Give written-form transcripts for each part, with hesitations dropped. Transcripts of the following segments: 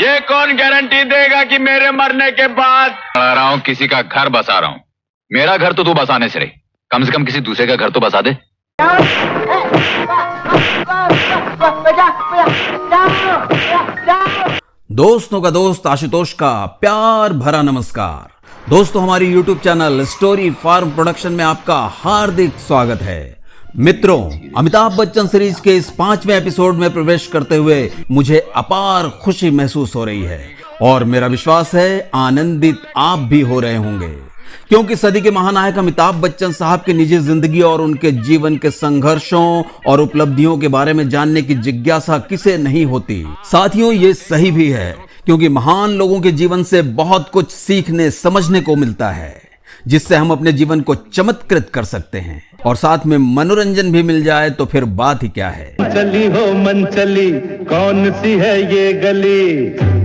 ये कौन गारंटी देगा कि मेरे मरने के बाद आ रहा हूं, किसी का घर बसा रहा हूं। मेरा घर तो तू बसाने से रही, कम से कम किसी दूसरे का घर तो बसा दे। दोस्तों का दोस्त आशुतोष का प्यार भरा नमस्कार। दोस्तों, हमारी YouTube channel story farm production में आपका हार्दिक स्वागत है। मित्रों, अमिताभ बच्चन सीरीज के इस 5वें एपिसोड में प्रवेश करते हुए मुझे अपार खुशी महसूस हो रही है और मेरा विश्वास है आनंदित आप भी हो रहे होंगे, क्योंकि सदी के महानायक अमिताभ बच्चन साहब की निजी जिंदगी और उनके जीवन के संघर्षों और उपलब्धियों के बारे में जानने की जिज्ञासा किसे नहीं होती। साथियों, ये सही भी है, क्योंकि महान लोगों के जीवन से बहुत कुछ सीखने समझने को मिलता है, जिससे हम अपने जीवन को चमत्कृत कर सकते हैं और साथ में मनोरंजन भी मिल जाए तो फिर बात ही क्या है। चली हो मन चली, कौन सी है ये गली।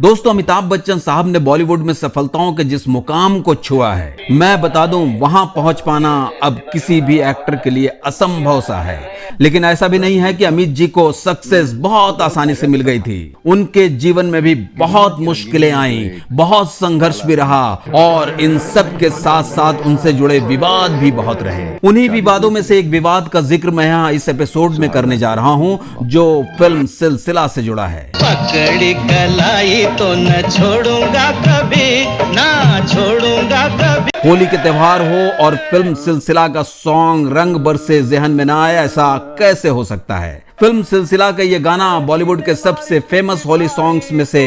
दोस्तों, अमिताभ बच्चन साहब ने बॉलीवुड में सफलताओं के जिस मुकाम को छुआ है, मैं बता दूं, वहां पहुंच पाना अब किसी भी एक्टर के लिए असंभव सा है। लेकिन ऐसा भी नहीं है कि अमित जी को सक्सेस बहुत आसानी से मिल गई थी। उनके जीवन में भी बहुत मुश्किलें आईं, बहुत संघर्ष भी रहा और इन सब के साथ साथ उनसे जुड़े विवाद भी बहुत रहे। उन्हीं विवादों में से एक विवाद का जिक्र मैं यहाँ इस एपिसोड में करने जा रहा हूँ, जो फिल्म सिलसिला से जुड़ा है। पकड़ी कलाई तो न छोड़ूंगा कभी, ना छोड़ूंगा कभी। होली के त्योहार हो और फिल्म सिलसिला का सॉन्ग रंग बरसे ज़हन में ना आए, ऐसा कैसे हो सकता है। फिल्म सिलसिला का ये गाना बॉलीवुड के सबसे फेमस होली सॉन्ग्स में से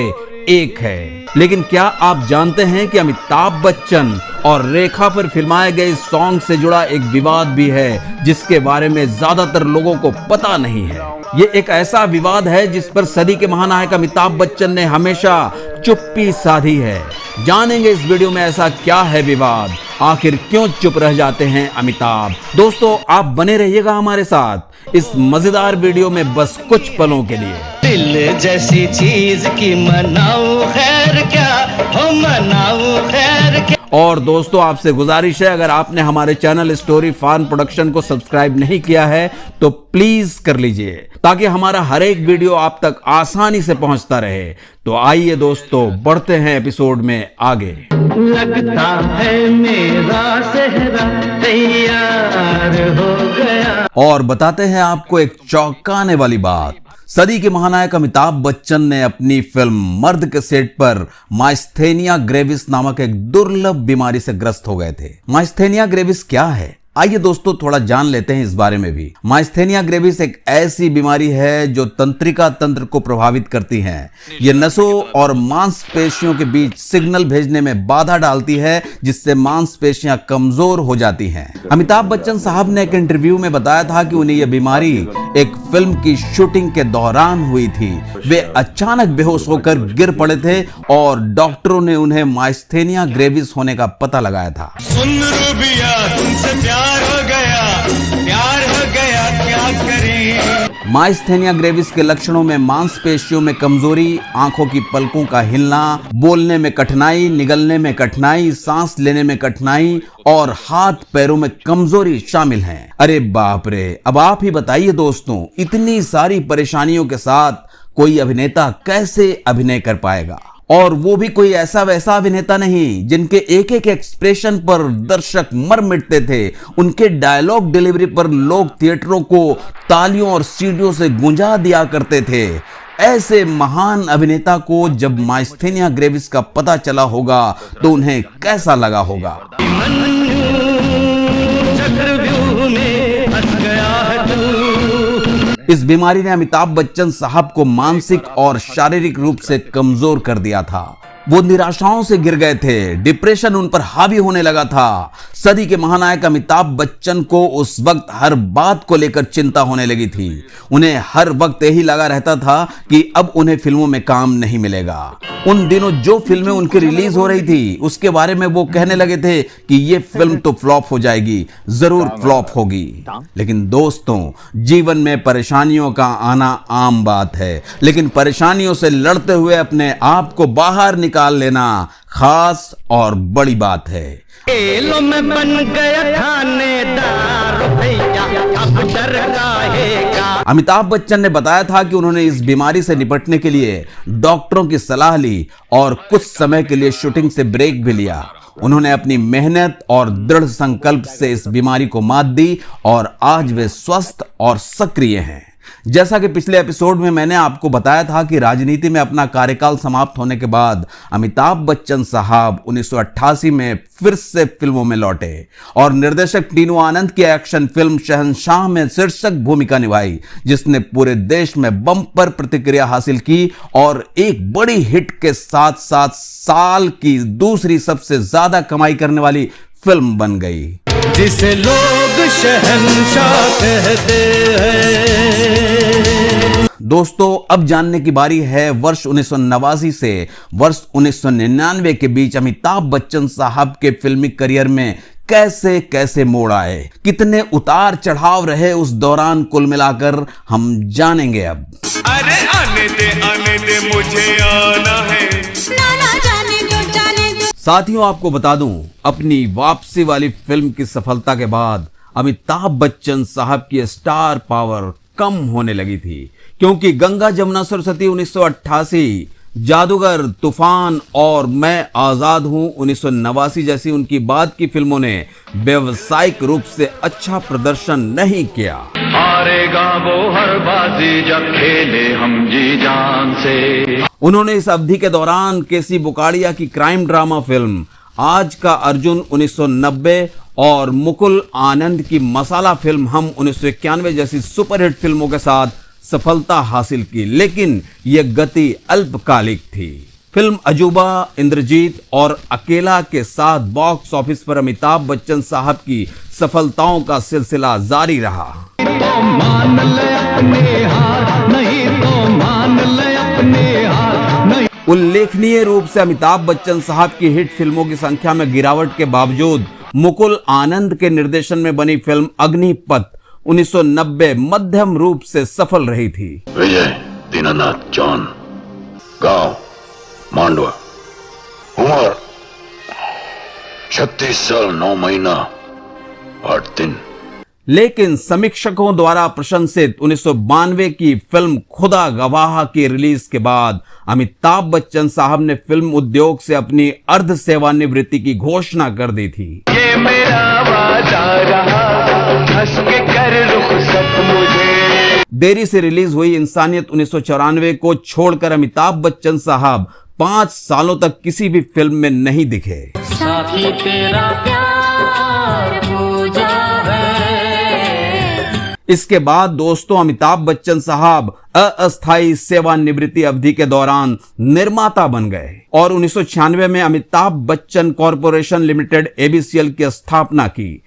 एक है। लेकिन क्या आप जानते हैं कि अमिताभ बच्चन और रेखा पर फिल्माए गए इस सॉन्ग से जुड़ा एक विवाद भी है, जिसके बारे में ज्यादातर लोगों को पता नहीं है। ये एक ऐसा विवाद है जिस पर सदी के महानायक अमिताभ बच्चन ने हमेशा चुप्पी साधी है। जानेंगे इस वीडियो में ऐसा क्या है विवाद, आखिर क्यों चुप रह जाते हैं अमिताभ। दोस्तों, आप बने रहिएगा हमारे साथ इस मजेदार वीडियो में बस कुछ पलों के लिए। दिल जैसी चीज की मनाऊं खैर क्या, हो मनाऊं खैर क्या। और दोस्तों, आपसे गुजारिश है, अगर आपने हमारे चैनल स्टोरी फार्म प्रोडक्शन को सब्सक्राइब नहीं किया है तो प्लीज कर लीजिए, ताकि हमारा हर एक वीडियो आप तक आसानी से पहुंचता रहे। तो आइए दोस्तों, बढ़ते हैं एपिसोड में आगे। लगता है मेरा सेहरा तैयार हो गया। और बताते हैं आपको एक चौंकाने वाली बात। सदी के महानायक अमिताभ बच्चन ने अपनी फिल्म मर्द के सेट पर माइस्थेनिया ग्रेविस नामक एक दुर्लभ बीमारी से ग्रस्त हो गए थे। माइस्थेनिया ग्रेविस क्या है, आइए दोस्तों थोड़ा जान लेते हैं इस बारे में भी। माइस्थेनिया ग्रेविस एक ऐसी बीमारी है जो तंत्रिका तंत्र को प्रभावित करती है। ये नसों और मांसपेशियों के बीच सिग्नल भेजने में बाधा डालती है, जिससे मांसपेशियां कमजोर हो जाती हैं। अमिताभ बच्चन साहब ने एक इंटरव्यू में बताया था कि उन्हें यह बीमारी एक फिल्म की शूटिंग के दौरान हुई थी। वे अचानक बेहोश होकर गिर पड़े थे और डॉक्टरों ने उन्हें माइस्थेनिया ग्रेविस होने का पता लगाया था। सुन रूबिया, तुमसे प्यार हो गया क्या करें। माइस्थेनिया ग्रेविस के लक्षणों में मांसपेशियों में कमजोरी, आंखों की पलकों का हिलना, बोलने में कठिनाई, निगलने में कठिनाई, सांस लेने में कठिनाई और हाथ पैरों में कमजोरी शामिल हैं। अरे बाप रे, अब आप ही बताइए दोस्तों, इतनी सारी परेशानियों के साथ कोई अभिनेता कैसे अभिनय कर पाएगा, और वो भी कोई ऐसा वैसा अभिनेता नहीं जिनके एक एक एक्सप्रेशन पर दर्शक मर मिटते थे। उनके डायलॉग डिलीवरी पर लोग थिएटरों को तालियों और सीटियों से गूंजा दिया करते थे। ऐसे महान अभिनेता को जब माइस्थेनिया ग्रेविस का पता चला होगा तो उन्हें कैसा लगा होगा। इस बीमारी ने अमिताभ बच्चन साहब को मानसिक और शारीरिक रूप से कमजोर कर दिया था। वो निराशाओं से गिर गए थे, डिप्रेशन उन पर हावी होने लगा था। सदी के महानायक अमिताभ बच्चन को उस वक्त हर बात को लेकर चिंता होने लगी थी। उन्हें हर वक्त यही लगा रहता था कि अब उन्हें फिल्मों में काम नहीं मिलेगा। उन दिनों जो फिल्में उनकी रिलीज हो रही थी उसके बारे में वो कहने लगे थे कि ये फिल्म तो फ्लॉप हो जाएगी, जरूर फ्लॉप होगी। लेकिन दोस्तों, जीवन में परेशानियों का आना आम बात है, लेकिन परेशानियों से लड़ते हुए अपने आप को बाहर निकाल लेना खास और बड़ी बात है। खेलों में बन गया थानेदार भैया, अब डर काहेगा। अमिताभ बच्चन ने बताया था कि उन्होंने इस बीमारी से निपटने के लिए डॉक्टरों की सलाह ली और कुछ समय के लिए शूटिंग से ब्रेक भी लिया। उन्होंने अपनी मेहनत और दृढ़ संकल्प से इस बीमारी को मात दी और आज वे स्वस्थ और सक्रिय हैं। जैसा कि पिछले एपिसोड में मैंने आपको बताया था कि राजनीति में अपना कार्यकाल समाप्त होने के बाद अमिताभ बच्चन साहब 1988 में फिर से फिल्मों में लौटे और निर्देशक टीनू आनंद की एक्शन फिल्म शहंशाह में शीर्षक भूमिका निभाई, जिसने पूरे देश में बम्पर प्रतिक्रिया हासिल की और एक बड़ी हिट के साथ साथ साल की दूसरी सबसे ज्यादा कमाई करने वाली फिल्म बन गई, जिसे लोग शहंशाह कहते हैं। दोस्तों, अब जानने की बारी है वर्ष 1989 से वर्ष 1999 के बीच अमिताभ बच्चन साहब के फिल्मी करियर में कैसे कैसे मोड़ आए, कितने उतार चढ़ाव रहे उस दौरान, कुल मिलाकर हम जानेंगे अब। अरे आने दे मुझे आना है। साथियों, आपको बता दूं, अपनी वापसी वाली फिल्म की सफलता के बाद अमिताभ बच्चन साहब की स्टार पावर कम होने लगी थी, क्योंकि गंगा जमुना सरस्वती 1988, जादूगर, तूफान और मैं आजाद हूं 1989 जैसी उनकी बाद की फिल्मों ने व्यावसायिक रूप से अच्छा प्रदर्शन नहीं किया। हारेगा वो हर बाजी जब खेले हम जी जान से। उन्होंने इस अवधि के दौरान केसी बुकाड़िया की क्राइम ड्रामा फिल्म आज का अर्जुन 1990 और मुकुल आनंद की मसाला फिल्म हम 1991 जैसी सुपरहिट फिल्मों के साथ सफलता हासिल की, लेकिन यह गति अल्पकालिक थी। फिल्म अजूबा, इंद्रजीत और अकेला के साथ बॉक्स ऑफिस पर अमिताभ बच्चन साहब की सफलताओं का सिलसिला जारी रहा। तो मान ले अपने हार, नहीं तो मान ले अपने हार, नहीं। उल्लेखनीय रूप से अमिताभ बच्चन साहब की हिट फिल्मों की संख्या में गिरावट के बावजूद मुकुल आनंद के निर्देशन में बनी फिल्म अग्निपथ 1990 मध्यम रूप से सफल रही थी। विजय, दीनानाथ, जॉन, गांव मांडवा, उम्र 36 साल 9 महीना 8 दिन। लेकिन समीक्षकों द्वारा प्रशंसित 1992 की फिल्म खुदा गवाह की रिलीज के बाद अमिताभ बच्चन साहब ने फिल्म उद्योग से अपनी अर्ध सेवानिवृत्ति की घोषणा कर दी थी। ये मेरा वादा रहा, हंस के कर रुखसत मुझे। देरी से रिलीज हुई इंसानियत 1994 को छोड़कर अमिताभ बच्चन साहब 5 सालों तक किसी भी फिल्म में नहीं दिखे। साथी तेरा प्यार पूजा है। इसके बाद दोस्तों अमिताभ बच्चन साहब अस्थायी सेवानिवृत्ति अवधि के दौरान निर्माता बन गए और 1996 में Amitabh Bachchan corporation limited ABCL की स्थापना की।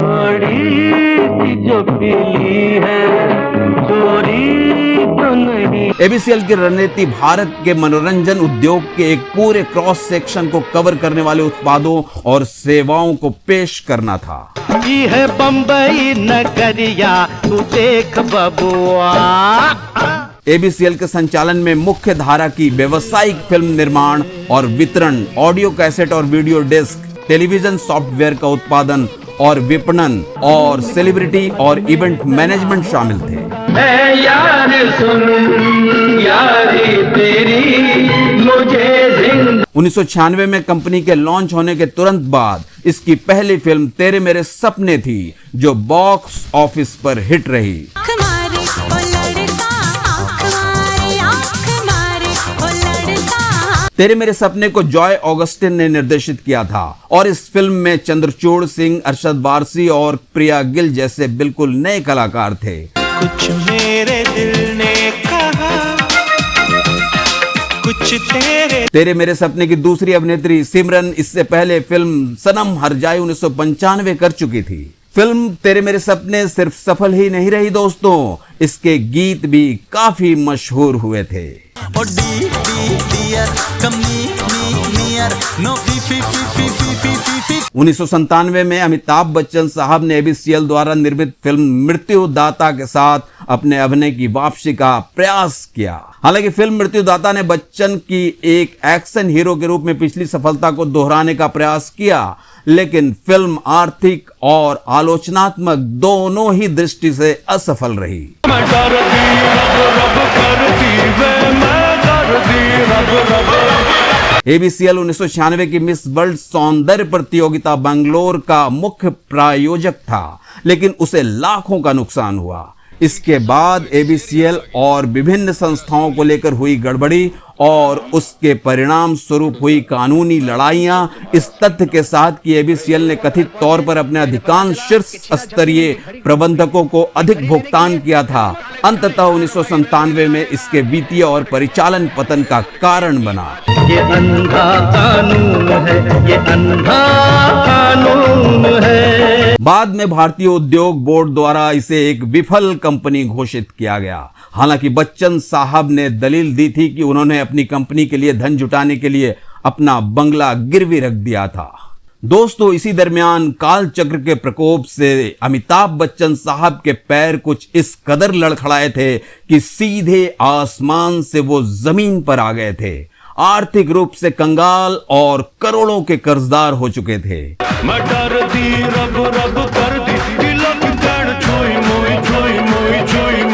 ABCL की रणनीति भारत के मनोरंजन उद्योग के एक पूरे क्रॉस सेक्शन को कवर करने वाले उत्पादों और सेवाओं को पेश करना था। ये है बंबई नगरिया, तू देख बबुआ। ABCL के संचालन में मुख्य धारा की व्यावसायिक फिल्म निर्माण और वितरण, ऑडियो कैसेट और वीडियो डिस्क, टेलीविजन सॉफ्टवेयर का उत्पादन और विपणन और सेलिब्रिटी और इवेंट मैनेजमेंट शामिल थे। यार सुन यारी तेरी मुझे 1996 में कंपनी के लॉन्च होने के तुरंत बाद इसकी पहली फिल्म तेरे मेरे सपने थी, जो बॉक्स ऑफिस पर हिट रही। तेरे मेरे सपने को जॉय ऑगस्टिन ने निर्देशित किया था और इस फिल्म में चंद्रचूड़ सिंह, अरशद वारसी और प्रिया गिल जैसे बिल्कुल नए कलाकार थे। कुछ मेरे दिल ने कहा, कुछ तेरे मेरे सपने की दूसरी अभिनेत्री सिमरन इससे पहले फिल्म सनम हर जाए 1995 कर चुकी थी। फिल्म तेरे मेरे सपने सिर्फ सफल ही नहीं रही दोस्तों, इसके गीत भी काफी मशहूर हुए थे। 1997 में अमिताभ बच्चन साहब ने ABCL द्वारा निर्मित फिल्म मृत्युदाता के साथ अपने अभिनय की वापसी का प्रयास किया। हालांकि फिल्म मृत्युदाता ने बच्चन की एक एक्शन हीरो के रूप में पिछली सफलता को दोहराने का प्रयास किया, लेकिन फिल्म आर्थिक और आलोचनात्मक दोनों ही दृष्टि से असफल रही। ABCL 1996 की मिस वर्ल्ड सौंदर्य प्रतियोगिता बेंगलोर का मुख्य प्रायोजक था, लेकिन उसे लाखों का नुकसान हुआ। इसके बाद ABCL और विभिन्न संस्थाओं को लेकर हुई गड़बड़ी और उसके परिणाम स्वरूप हुई कानूनी लड़ाइयां इस तथ्य के साथ कि ABCL ने कथित तौर पर अपने अधिकांश शीर्ष स्तरीय प्रबंधकों को अधिक भुगतान किया था, अंततः 1997 में इसके वित्तीय और परिचालन पतन का कारण बना। ये अंधा कानून है, ये अंधा कानून है। बाद में भारतीय उद्योग बोर्ड द्वारा इसे एक विफल कंपनी घोषित किया गया। हालांकि बच्चन साहब ने दलील दी थी कि उन्होंने अपनी कंपनी के लिए धन जुटाने के लिए अपना बंगला गिरवी रख दिया था। दोस्तों, इसी दरमियान काल चक्र के प्रकोप से अमिताभ बच्चन साहब के पैर कुछ इस कदर लड़खड़ाए थे कि सीधे आसमान से वो जमीन पर आ गए थे। आर्थिक रूप से कंगाल और करोड़ों के कर्जदार हो चुके थे।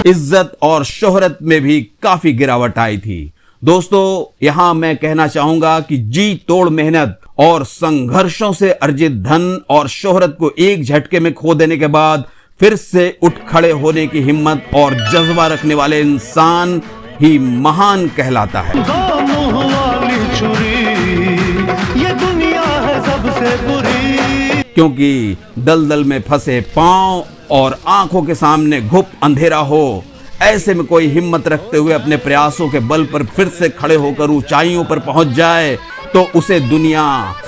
इज्जत और शोहरत में भी काफी गिरावट आई थी। दोस्तों, यहां मैं कहना चाहूंगा कि जी तोड़ मेहनत और संघर्षों से अर्जित धन और शोहरत को एक झटके में खो देने के बाद फिर से उठ खड़े होने की हिम्मत और जज्बा रखने वाले इंसान ही महान कहलाता है। ये दुनिया है सबसे बुरी, क्योंकि दलदल में फंसे पांव और आंखों के सामने घुप अंधेरा हो, ऐसे में कोई हिम्मत रखते हुए अपने प्रयासों के बल पर फिर से खड़े होकर ऊंचाइयों पर पहुंच जाए तो उसे दुनिया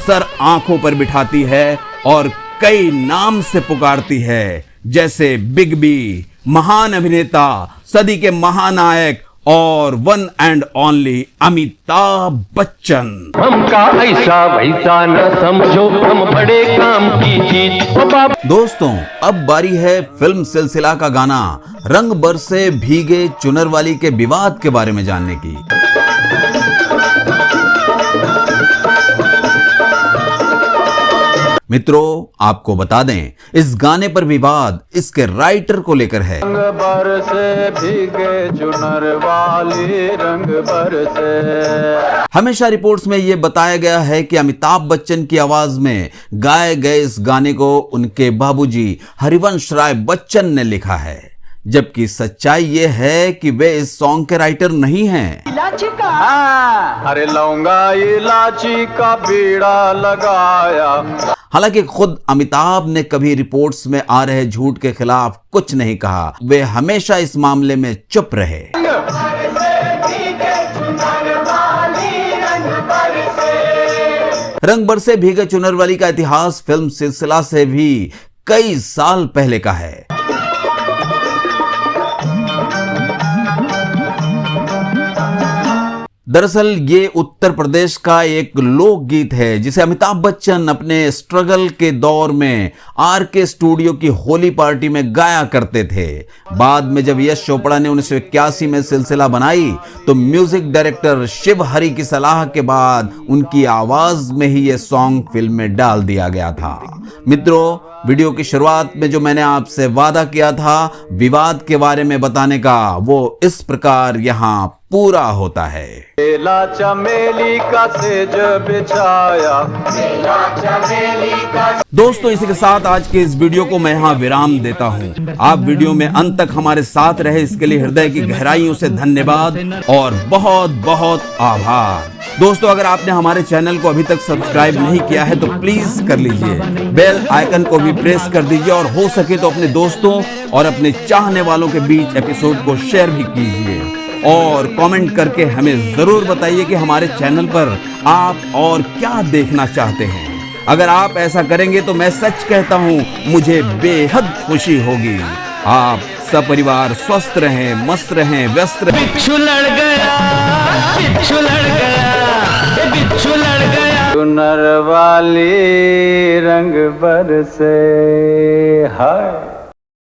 सर आंखों पर बिठाती है और कई नाम से पुकारती है, जैसे बिग बी, महान अभिनेता, सदी के महानायक और one and only Amitabh Bachchan. हमका ऐसा वैसा न समझो, हम बड़े काम की चीज। दोस्तों, अब बारी है फिल्म सिलसिला का गाना रंग बरसे भीगे चुनर वाली के विवाद के बारे में जानने की। मित्रों, आपको बता दें, इस गाने पर विवाद इसके राइटर को लेकर है। रंग बरसे भीगे चुनर वाली, रंग बरसे। हमेशा रिपोर्ट्स में यह बताया गया है कि अमिताभ बच्चन की आवाज में गाए गए इस गाने को उनके बाबूजी हरिवंश राय बच्चन ने लिखा है, जबकि सच्चाई ये है कि वे इस सॉन्ग के राइटर नहीं हैं। अरे लौंगा इलाची का बीड़ा लगाया। हालांकि खुद अमिताभ ने कभी रिपोर्ट्स में आ रहे झूठ के खिलाफ कुछ नहीं कहा, वे हमेशा इस मामले में चुप रहे। रंग बरसे भीगे चुनर वाली का इतिहास फिल्म सिलसिला से भी कई साल पहले का है। दरअसल ये उत्तर प्रदेश का एक लोकगीत है जिसे अमिताभ बच्चन अपने स्ट्रगल के दौर में RK स्टूडियो की होली पार्टी में गाया करते थे। बाद में जब यश चोपड़ा ने 1981 में सिलसिला बनाई तो म्यूजिक डायरेक्टर शिव हरि की सलाह के बाद उनकी आवाज में ही यह सॉन्ग फिल्म में डाल दिया गया था। मित्रों, वीडियो की शुरुआत में जो मैंने आपसे वादा किया था विवाद के बारे में बताने का, वो इस प्रकार यहाँ पूरा होता है। बेला चमेली का सेज बिछाया, बेला चमेली का। दोस्तों, इसी के साथ आज के इस वीडियो को मैं यहाँ विराम देता हूँ। आप वीडियो में अंत तक हमारे साथ रहे, इसके लिए हृदय की गहराइयों से धन्यवाद और बहुत बहुत आभार। दोस्तों, अगर आपने हमारे चैनल को अभी तक सब्सक्राइब नहीं किया है तो प्लीज कर लीजिए, बेल आइकन को भी प्रेस कर दीजिए और हो सके तो अपने दोस्तों और अपने चाहने वालों के बीच एपिसोड को शेयर भी कीजिए और कमेंट करके हमें जरूर बताइए कि हमारे चैनल पर आप और क्या देखना चाहते हैं। अगर आप ऐसा करेंगे तो मैं सच कहता हूं, मुझे बेहद खुशी होगी। आप सपरिवार स्वस्थ रहें, मस्त रहें, व्यस्त रहें। बिच्छू लड़ गया, बिच्छू लड़ गया, बिच्छू लड़ गया। सुनर वाली रंग बरसे हाय।